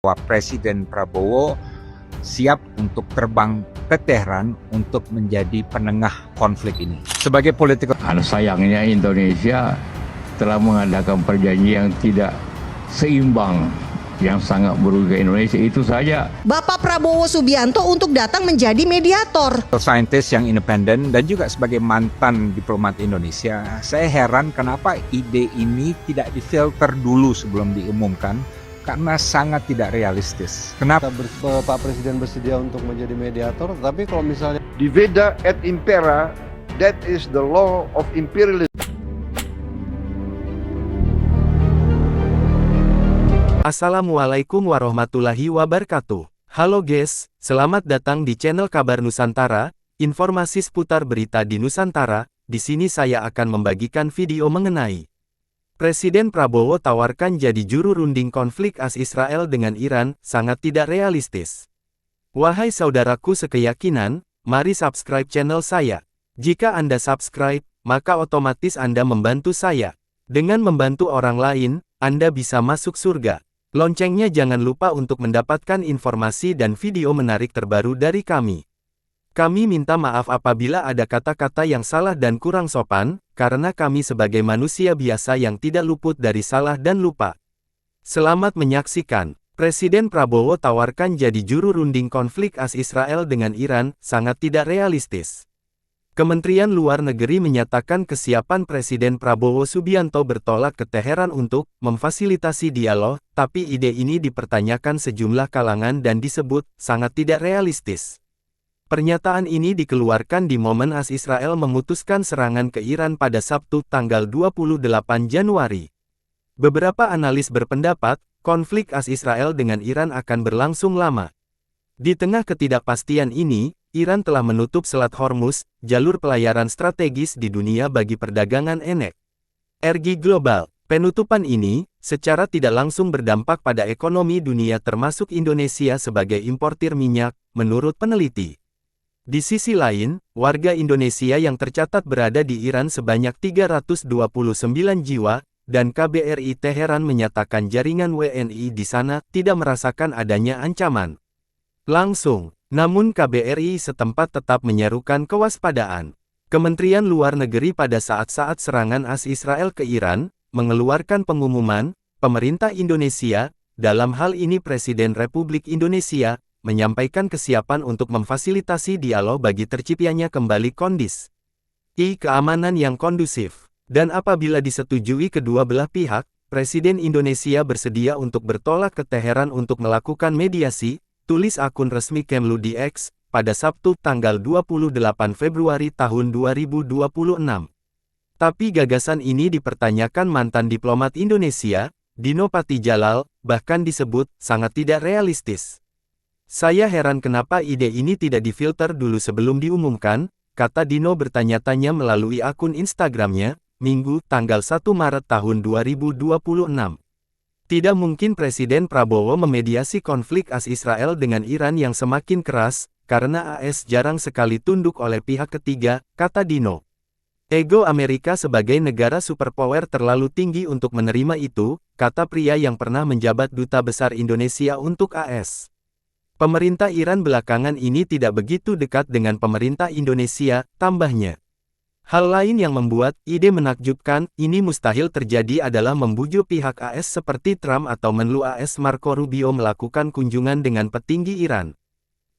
bahwa Presiden Prabowo siap untuk terbang ke Tehran untuk menjadi penengah konflik ini. Sebagai politikus, sayangnya Indonesia telah mengadakan perjanjian yang tidak seimbang, yang sangat merugikan Indonesia, itu saja. Bapak Prabowo Subianto untuk datang menjadi mediator. saintis yang independen dan juga sebagai mantan diplomat Indonesia, saya heran kenapa ide ini tidak difilter dulu sebelum diumumkan, karena sangat tidak realistis. Kenapa? Pak Presiden bersedia untuk menjadi mediator, tapi kalau misalnya Divida et impera, that is the law of imperialism. Assalamualaikum warahmatullahi wabarakatuh. Halo guys, selamat datang di channel Kabar Nusantara, informasi seputar berita di Nusantara. Di sini saya akan membagikan video mengenai Presiden Prabowo tawarkan jadi juru runding konflik AS Israel dengan Iran, sangat tidak realistis. Wahai saudaraku sekeyakinan, mari subscribe channel saya. Jika Anda subscribe, maka otomatis Anda membantu saya. Dengan membantu orang lain, Anda bisa masuk surga. Loncengnya jangan lupa untuk mendapatkan informasi dan video menarik terbaru dari kami. Kami minta maaf apabila ada kata-kata yang salah dan kurang sopan, karena kami sebagai manusia biasa yang tidak luput dari salah dan lupa. Selamat menyaksikan. Presiden Prabowo tawarkan jadi juru runding konflik AS Israel dengan Iran, sangat tidak realistis. Kementerian Luar Negeri menyatakan kesiapan Presiden Prabowo Subianto bertolak ke Teheran untuk memfasilitasi dialog, tapi ide ini dipertanyakan sejumlah kalangan dan disebut sangat tidak realistis. Pernyataan ini dikeluarkan di momen AS Israel memutuskan serangan ke Iran pada Sabtu tanggal 28 Januari. Beberapa analis berpendapat, konflik AS Israel dengan Iran akan berlangsung lama. Di tengah ketidakpastian ini, Iran telah menutup Selat Hormuz, jalur pelayaran strategis di dunia bagi perdagangan energi global. Penutupan ini, secara tidak langsung berdampak pada ekonomi dunia termasuk Indonesia sebagai importir minyak, menurut peneliti. Di sisi lain, warga Indonesia yang tercatat berada di Iran sebanyak 329 jiwa, dan KBRI Teheran menyatakan jaringan WNI di sana tidak merasakan adanya ancaman langsung. Namun KBRI setempat tetap menyerukan kewaspadaan. Kementerian Luar Negeri pada saat-saat serangan AS Israel ke Iran, mengeluarkan pengumuman, pemerintah Indonesia, dalam hal ini Presiden Republik Indonesia, menyampaikan kesiapan untuk memfasilitasi dialog bagi terciptanya kembali kondisi keamanan yang kondusif. Dan apabila disetujui kedua belah pihak, Presiden Indonesia bersedia untuk bertolak ke Teheran untuk melakukan mediasi, tulis akun resmi Kemlu di X, pada Sabtu tanggal 28 Februari tahun 2026. Tapi gagasan ini dipertanyakan mantan diplomat Indonesia, Dino Patijalal, bahkan disebut sangat tidak realistis. Saya heran kenapa ide ini tidak difilter dulu sebelum diumumkan, kata Dino bertanya-tanya melalui akun Instagramnya, Minggu, tanggal 1 Maret tahun 2026. Tidak mungkin Presiden Prabowo memediasi konflik AS Israel dengan Iran yang semakin keras, karena AS jarang sekali tunduk oleh pihak ketiga, kata Dino. Ego Amerika sebagai negara superpower terlalu tinggi untuk menerima itu, kata pria yang pernah menjabat Duta Besar Indonesia untuk AS. Pemerintah Iran belakangan ini tidak begitu dekat dengan pemerintah Indonesia, tambahnya. Hal lain yang membuat ide menakjubkan ini mustahil terjadi adalah membujuk pihak AS seperti Trump atau Menlu AS Marco Rubio melakukan kunjungan dengan petinggi Iran.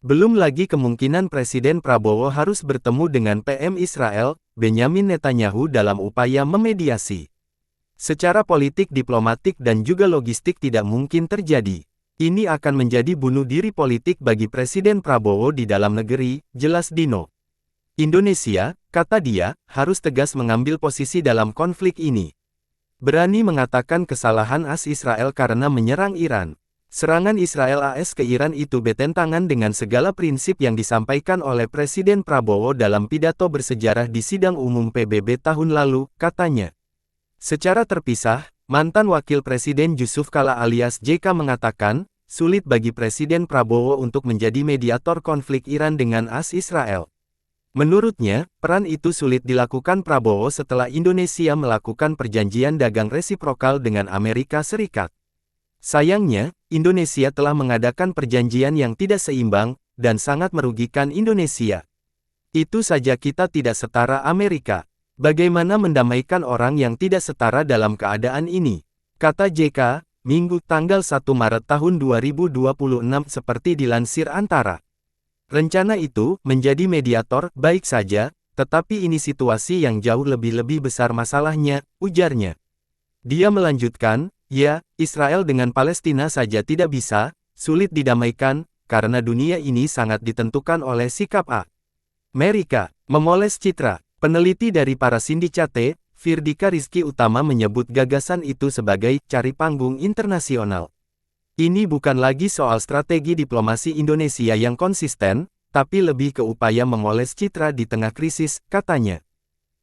Belum lagi kemungkinan Presiden Prabowo harus bertemu dengan PM Israel, Benyamin Netanyahu dalam upaya memediasi. Secara politik, diplomatik dan juga logistik tidak mungkin terjadi. Ini akan menjadi bunuh diri politik bagi Presiden Prabowo di dalam negeri, jelas Dino. Indonesia, kata dia, harus tegas mengambil posisi dalam konflik ini. Berani mengatakan kesalahan AS Israel karena menyerang Iran. Serangan Israel AS ke Iran itu bertentangan dengan segala prinsip yang disampaikan oleh Presiden Prabowo dalam pidato bersejarah di sidang umum PBB tahun lalu, katanya. Secara terpisah, mantan Wakil Presiden Yusuf Kala alias JK mengatakan, sulit bagi Presiden Prabowo untuk menjadi mediator konflik Iran dengan AS Israel. Menurutnya, peran itu sulit dilakukan Prabowo setelah Indonesia melakukan perjanjian dagang resiprokal dengan Amerika Serikat. Sayangnya, Indonesia telah mengadakan perjanjian yang tidak seimbang, dan sangat merugikan Indonesia. Itu saja kita tidak setara Amerika. Bagaimana mendamaikan orang yang tidak setara dalam keadaan ini? Kata JK, Minggu tanggal 1 Maret tahun 2026 seperti dilansir Antara. Rencana itu, menjadi mediator, baik saja, tetapi ini situasi yang jauh lebih besar masalahnya, ujarnya. Dia melanjutkan, ya, Israel dengan Palestina saja tidak bisa, sulit didamaikan, karena dunia ini sangat ditentukan oleh sikap Amerika. Memoles citra, peneliti dari para sindikate, Firdika Rizky Utama menyebut gagasan itu sebagai cari panggung internasional. Ini bukan lagi soal strategi diplomasi Indonesia yang konsisten, tapi lebih ke upaya memoles citra di tengah krisis, katanya.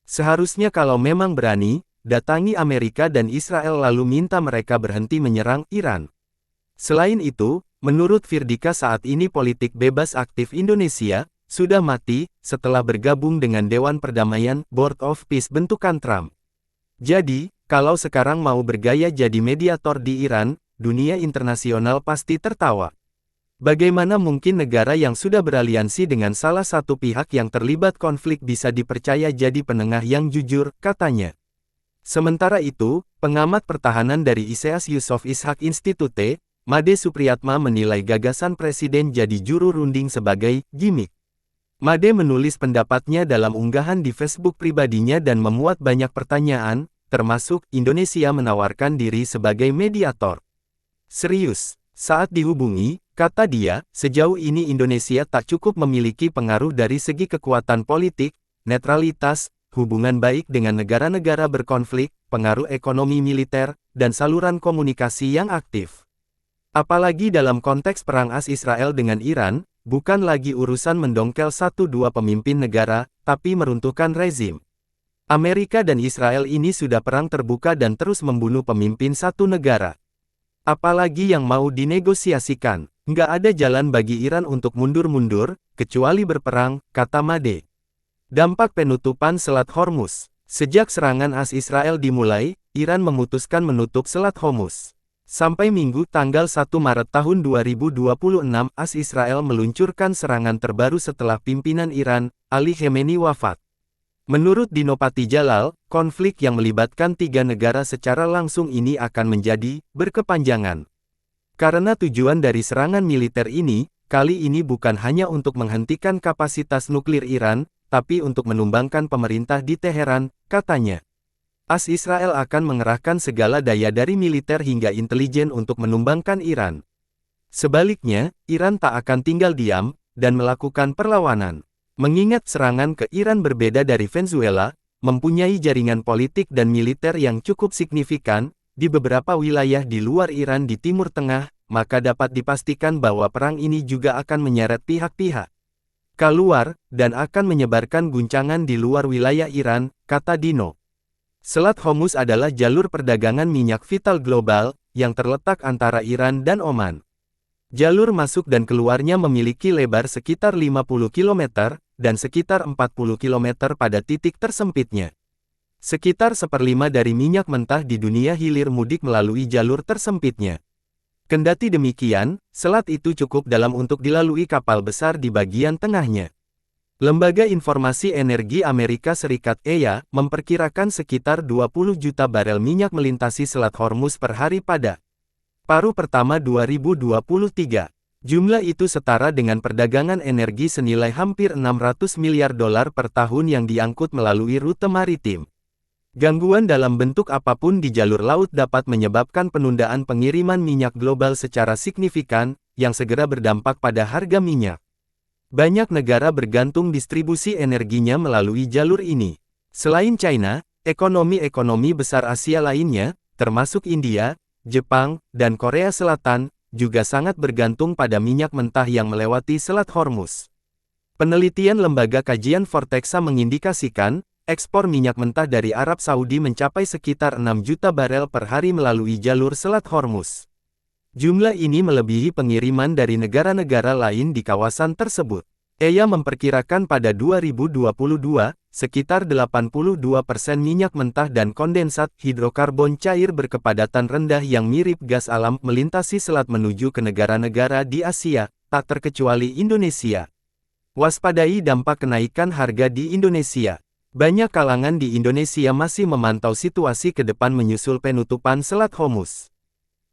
Seharusnya kalau memang berani, datangi Amerika dan Israel lalu minta mereka berhenti menyerang Iran. Selain itu, menurut Firdika saat ini politik bebas aktif Indonesia sudah mati setelah bergabung dengan Dewan Perdamaian Board of Peace bentukan Trump. Jadi, kalau sekarang mau bergaya jadi mediator di Iran, dunia internasional pasti tertawa. Bagaimana mungkin negara yang sudah beraliansi dengan salah satu pihak yang terlibat konflik bisa dipercaya jadi penengah yang jujur, katanya. Sementara itu, pengamat pertahanan dari ISEAS Yusof Ishak Institute, Made Supriyatma menilai gagasan Presiden jadi juru runding sebagai gimmick. Made menulis pendapatnya dalam unggahan di Facebook pribadinya dan memuat banyak pertanyaan, termasuk Indonesia menawarkan diri sebagai mediator. Serius, saat dihubungi, kata dia, sejauh ini Indonesia tak cukup memiliki pengaruh dari segi kekuatan politik, netralitas, hubungan baik dengan negara-negara berkonflik, pengaruh ekonomi militer, dan saluran komunikasi yang aktif. Apalagi dalam konteks perang Israel dengan Iran, bukan lagi urusan mendongkel 1-2 pemimpin negara, tapi meruntuhkan rezim. Amerika dan Israel ini sudah perang terbuka dan terus membunuh pemimpin satu negara. Apalagi yang mau dinegosiasikan, nggak ada jalan bagi Iran untuk mundur-mundur, kecuali berperang, kata Made. Dampak penutupan Selat Hormuz. Sejak serangan Israel dimulai, Iran memutuskan menutup Selat Hormuz. Sampai Minggu tanggal 1 Maret tahun 2026, Israel meluncurkan serangan terbaru setelah pimpinan Iran, Ali Khamenei wafat. Menurut Dinopati Jalal, konflik yang melibatkan 3 negara secara langsung ini akan menjadi berkepanjangan. Karena tujuan dari serangan militer ini, kali ini bukan hanya untuk menghentikan kapasitas nuklir Iran, tapi untuk menumbangkan pemerintah di Teheran, katanya. Israel akan mengerahkan segala daya dari militer hingga intelijen untuk menumbangkan Iran. Sebaliknya, Iran tak akan tinggal diam, dan melakukan perlawanan. Mengingat serangan ke Iran berbeda dari Venezuela, mempunyai jaringan politik dan militer yang cukup signifikan, di beberapa wilayah di luar Iran di Timur Tengah, maka dapat dipastikan bahwa perang ini juga akan menyeret pihak-pihak keluar, dan akan menyebarkan guncangan di luar wilayah Iran, kata Dino. Selat Hormuz adalah jalur perdagangan minyak vital global, yang terletak antara Iran dan Oman. Jalur masuk dan keluarnya memiliki lebar sekitar 50 km, dan sekitar 40 km pada titik tersempitnya. Sekitar 1/5 dari minyak mentah di dunia hilir mudik melalui jalur tersempitnya. Kendati demikian, selat itu cukup dalam untuk dilalui kapal besar di bagian tengahnya. Lembaga Informasi Energi Amerika Serikat (EIA) memperkirakan sekitar 20 juta barel minyak melintasi Selat Hormuz per hari pada paruh pertama 2023. Jumlah itu setara dengan perdagangan energi senilai hampir 600 miliar dolar per tahun yang diangkut melalui rute maritim. Gangguan dalam bentuk apapun di jalur laut dapat menyebabkan penundaan pengiriman minyak global secara signifikan, yang segera berdampak pada harga minyak. Banyak negara bergantung distribusi energinya melalui jalur ini. Selain China, ekonomi-ekonomi besar Asia lainnya, termasuk India, Jepang, dan Korea Selatan, juga sangat bergantung pada minyak mentah yang melewati Selat Hormuz. Penelitian lembaga kajian Vortexa mengindikasikan, ekspor minyak mentah dari Arab Saudi mencapai sekitar 6 juta barel per hari melalui jalur Selat Hormuz. Jumlah ini melebihi pengiriman dari negara-negara lain di kawasan tersebut. Ia memperkirakan pada 2022, sekitar 82% minyak mentah dan kondensat hidrokarbon cair berkepadatan rendah yang mirip gas alam melintasi selat menuju ke negara-negara di Asia, tak terkecuali Indonesia. Waspadai dampak kenaikan harga di Indonesia. Banyak kalangan di Indonesia masih memantau situasi ke depan menyusul penutupan Selat Hormuz.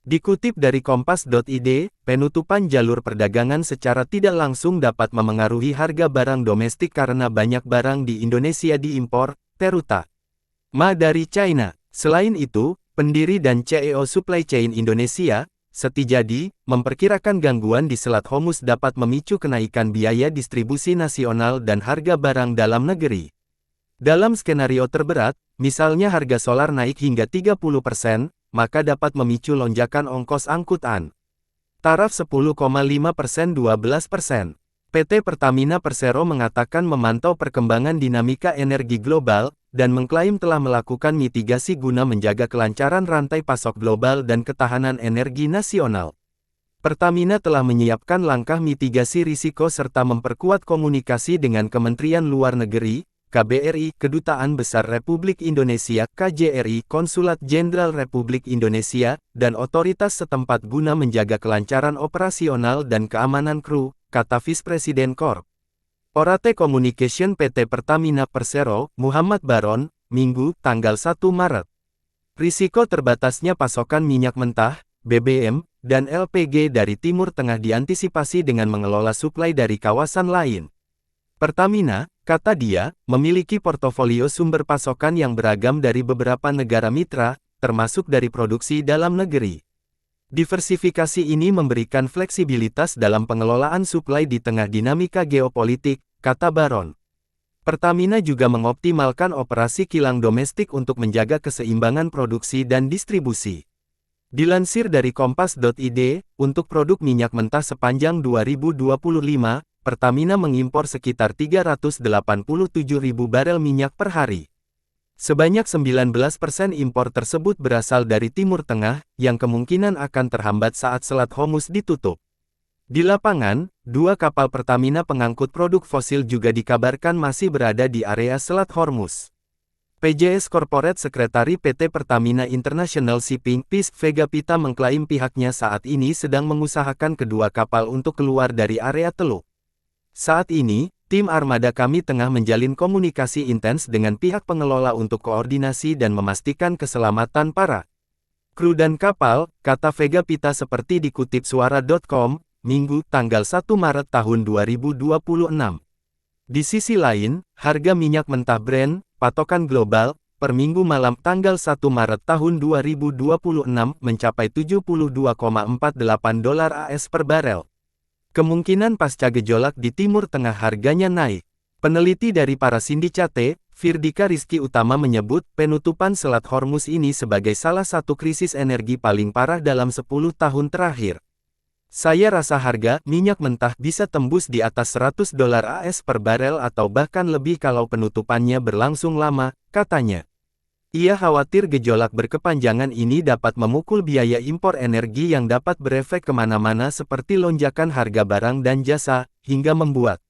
Dikutip dari Kompas.id, penutupan jalur perdagangan secara tidak langsung dapat memengaruhi harga barang domestik karena banyak barang di Indonesia diimpor, terutama dari China. Selain itu, pendiri dan CEO Supply Chain Indonesia, Setijadi, memperkirakan gangguan di Selat Hormuz dapat memicu kenaikan biaya distribusi nasional dan harga barang dalam negeri. Dalam skenario terberat, misalnya harga solar naik hingga 30%, maka dapat memicu lonjakan ongkos angkutan. Taraf 10,5% 12%. PT Pertamina Persero mengatakan memantau perkembangan dinamika energi global, dan mengklaim telah melakukan mitigasi guna menjaga kelancaran rantai pasok global dan ketahanan energi nasional. Pertamina telah menyiapkan langkah mitigasi risiko serta memperkuat komunikasi dengan Kementerian Luar Negeri, KBRI, Kedutaan Besar Republik Indonesia, KJRI, Konsulat Jenderal Republik Indonesia, dan otoritas setempat guna menjaga kelancaran operasional dan keamanan kru, kata Vice Presiden Korp. Orate Communication PT Pertamina Persero, Muhammad Baron, Minggu, tanggal 1 Maret. Risiko terbatasnya pasokan minyak mentah, BBM, dan LPG dari Timur Tengah diantisipasi dengan mengelola suplai dari kawasan lain. Pertamina, kata dia, memiliki portofolio sumber pasokan yang beragam dari beberapa negara mitra, termasuk dari produksi dalam negeri. Diversifikasi ini memberikan fleksibilitas dalam pengelolaan suplai di tengah dinamika geopolitik, kata Baron. Pertamina juga mengoptimalkan operasi kilang domestik untuk menjaga keseimbangan produksi dan distribusi. Dilansir dari Kompas.id, untuk produk minyak mentah sepanjang 2025, Pertamina mengimpor sekitar 387.000 barel minyak per hari. Sebanyak 19% impor tersebut berasal dari Timur Tengah, yang kemungkinan akan terhambat saat Selat Hormuz ditutup. Di lapangan, 2 kapal Pertamina pengangkut produk fosil juga dikabarkan masih berada di area Selat Hormuz. PJS Corporate Sekretari PT Pertamina International Shipping, PIS, Vega Pita mengklaim pihaknya saat ini sedang mengusahakan kedua kapal untuk keluar dari area Teluk. Saat ini, tim armada kami tengah menjalin komunikasi intens dengan pihak pengelola untuk koordinasi dan memastikan keselamatan para kru dan kapal, kata Vega Pita seperti dikutip suara.com, Minggu, tanggal 1 Maret tahun 2026. Di sisi lain, harga minyak mentah Brent, patokan global, per minggu malam tanggal 1 Maret tahun 2026 mencapai $72,48 AS per barel. Kemungkinan pasca gejolak di Timur Tengah harganya naik. Peneliti dari Parasindicate, Firdika Rizky Utama menyebut penutupan Selat Hormuz ini sebagai salah satu krisis energi paling parah dalam 10 tahun terakhir. Saya rasa harga minyak mentah bisa tembus di atas $100 AS per barel atau bahkan lebih kalau penutupannya berlangsung lama, katanya. Ia khawatir gejolak berkepanjangan ini dapat memukul biaya impor energi yang dapat berefek kemana-mana seperti lonjakan harga barang dan jasa, hingga membuat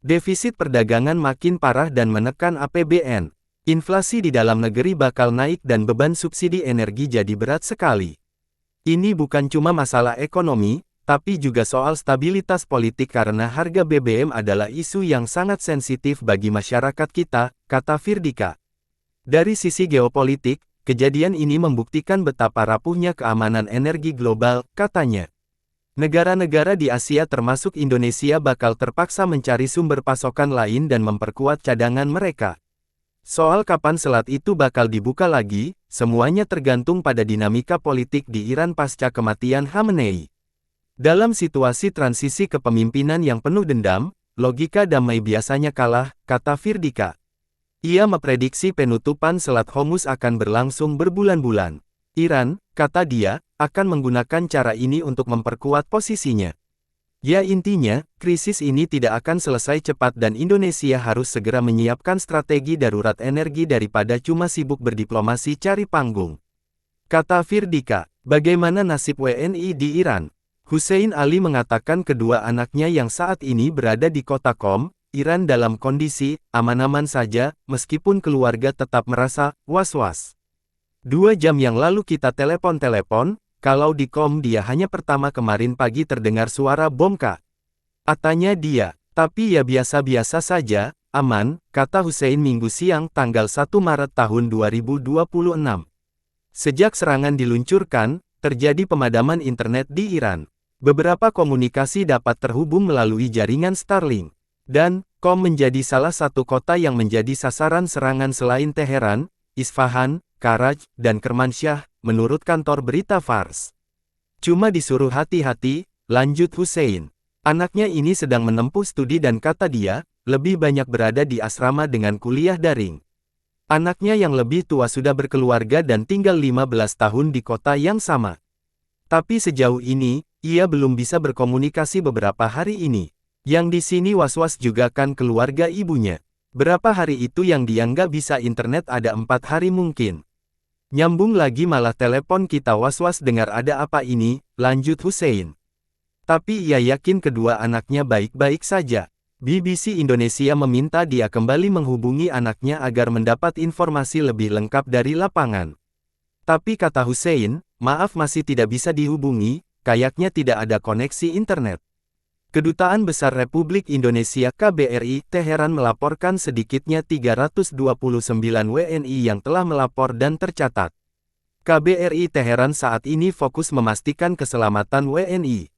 defisit perdagangan makin parah dan menekan APBN. Inflasi di dalam negeri bakal naik dan beban subsidi energi jadi berat sekali. Ini bukan cuma masalah ekonomi, tapi juga soal stabilitas politik karena harga BBM adalah isu yang sangat sensitif bagi masyarakat kita, kata Firdika. Dari sisi geopolitik, kejadian ini membuktikan betapa rapuhnya keamanan energi global, katanya. Negara-negara di Asia termasuk Indonesia bakal terpaksa mencari sumber pasokan lain dan memperkuat cadangan mereka. Soal kapan selat itu bakal dibuka lagi, semuanya tergantung pada dinamika politik di Iran pasca kematian Khamenei. Dalam situasi transisi kepemimpinan yang penuh dendam, logika damai biasanya kalah, kata Firdika. Ia memprediksi penutupan Selat Hormuz akan berlangsung berbulan-bulan. Iran, kata dia, akan menggunakan cara ini untuk memperkuat posisinya. Ya intinya, krisis ini tidak akan selesai cepat dan Indonesia harus segera menyiapkan strategi darurat energi daripada cuma sibuk berdiplomasi cari panggung. Kata Firdika, bagaimana nasib WNI di Iran? Hussein Ali mengatakan kedua anaknya yang saat ini berada di kota Qom, Iran dalam kondisi aman-aman saja, meskipun keluarga tetap merasa was-was. 2 jam yang lalu kita telepon, kalau di Qom dia hanya pertama kemarin pagi terdengar suara bom Kak. Katanya dia, tapi ya biasa-biasa saja, aman, kata Hussein Minggu siang tanggal 1 Maret tahun 2026. Sejak serangan diluncurkan, terjadi pemadaman internet di Iran. Beberapa komunikasi dapat terhubung melalui jaringan Starlink. Dan, Qom menjadi salah satu kota yang menjadi sasaran serangan selain Teheran, Isfahan, Karaj, dan Kermansyah, menurut kantor berita Fars. Cuma disuruh hati-hati, lanjut Hussein. Anaknya ini sedang menempuh studi dan kata dia, lebih banyak berada di asrama dengan kuliah daring. Anaknya yang lebih tua sudah berkeluarga dan tinggal 15 tahun di kota yang sama. Tapi sejauh ini, ia belum bisa berkomunikasi beberapa hari ini. Yang di sini was-was juga kan keluarga ibunya. Berapa hari itu yang dia nggak bisa internet ada 4 hari mungkin. Nyambung lagi malah telepon kita was-was dengar ada apa ini, lanjut Hussein. Tapi ia yakin kedua anaknya baik-baik saja. BBC Indonesia meminta dia kembali menghubungi anaknya agar mendapat informasi lebih lengkap dari lapangan. Tapi kata Hussein, maaf masih tidak bisa dihubungi, kayaknya tidak ada koneksi internet. Kedutaan Besar Republik Indonesia KBRI Teheran melaporkan sedikitnya 329 WNI yang telah melapor dan tercatat. KBRI Teheran saat ini fokus memastikan keselamatan WNI.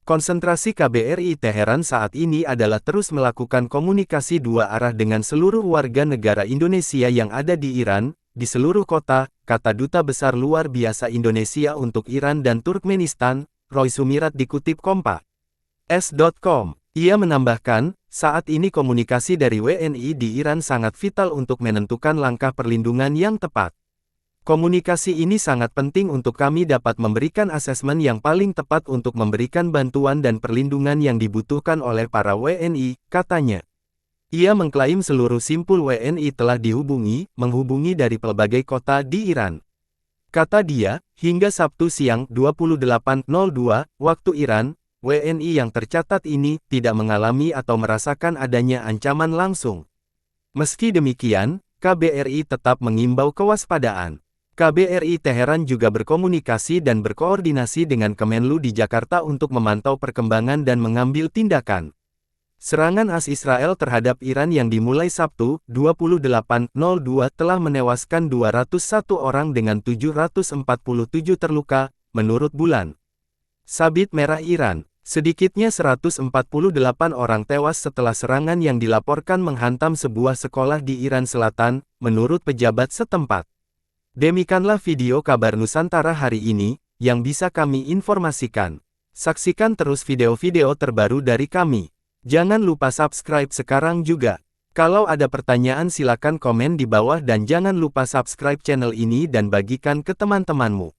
Konsentrasi KBRI Teheran saat ini adalah terus melakukan komunikasi 2 arah dengan seluruh warga negara Indonesia yang ada di Iran, di seluruh kota, kata Duta Besar Luar Biasa Indonesia untuk Iran dan Turkmenistan, Roy Sumirat dikutip Kompas.com. Ia menambahkan, saat ini komunikasi dari WNI di Iran sangat vital untuk menentukan langkah perlindungan yang tepat. Komunikasi ini sangat penting untuk kami dapat memberikan asesmen yang paling tepat untuk memberikan bantuan dan perlindungan yang dibutuhkan oleh para WNI, katanya. Ia mengklaim seluruh simpul WNI telah menghubungi dari pelbagai kota di Iran. Kata dia, hingga Sabtu siang 28.02 waktu Iran, WNI yang tercatat ini tidak mengalami atau merasakan adanya ancaman langsung. Meski demikian, KBRI tetap mengimbau kewaspadaan. KBRI Teheran juga berkomunikasi dan berkoordinasi dengan Kemenlu di Jakarta untuk memantau perkembangan dan mengambil tindakan. Serangan AS Israel terhadap Iran yang dimulai Sabtu, 28.02 telah menewaskan 201 orang dengan 747 terluka, menurut Bulan Sabit Merah Iran. Sedikitnya 148 orang tewas setelah serangan yang dilaporkan menghantam sebuah sekolah di Iran Selatan, menurut pejabat setempat. Demikianlah video kabar Nusantara hari ini, yang bisa kami informasikan. Saksikan terus video-video terbaru dari kami. Jangan lupa subscribe sekarang juga. Kalau ada pertanyaan silakan komen di bawah dan jangan lupa subscribe channel ini dan bagikan ke teman-temanmu.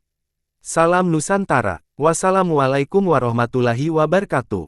Salam Nusantara. Wassalamualaikum warahmatullahi wabarakatuh.